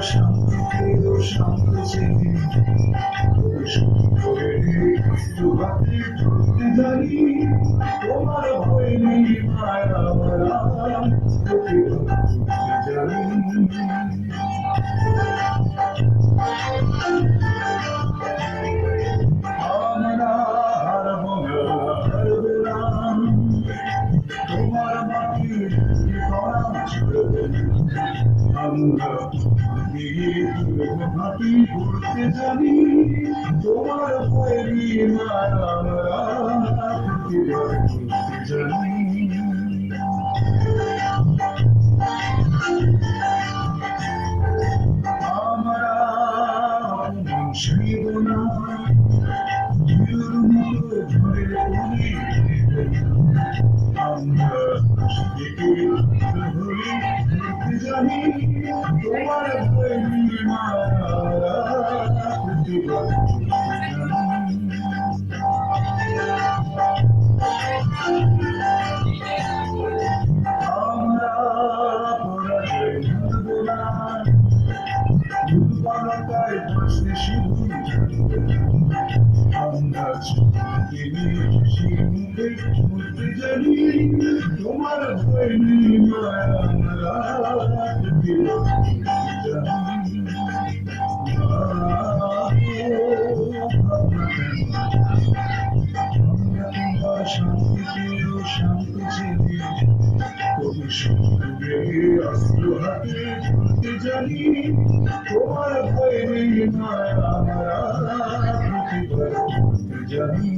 শান্তিতে ও শান্তি চেনে হাতে ধরতে জানি তোমার ভয় নেই মায়া মারা জানি আমরা হারবো না হারবো না তোমার মাটির করা ছড়বে আমরা মাটি ঘুরতে জানি তোমার বৈরি মায়া আমরা ঘুরতে জানি আমরা শিব না ধরে আমরা ঘুরতে জানি তোমার বৈরি মায়া আমরা পরাজয় ভুলব না দুর্বলতায় বসে শুধু আমরা মুখে ঘুরতে জানি তোমার বৈরি মায়া আমরা শান্তিতে ও শান্তি চেনে তবু সঙ্গে অস্ত্র হাতে ঘুরতে জানি তোমার ভয় নেই মায়া আমরা প্রতিবার ঘুরতে জানি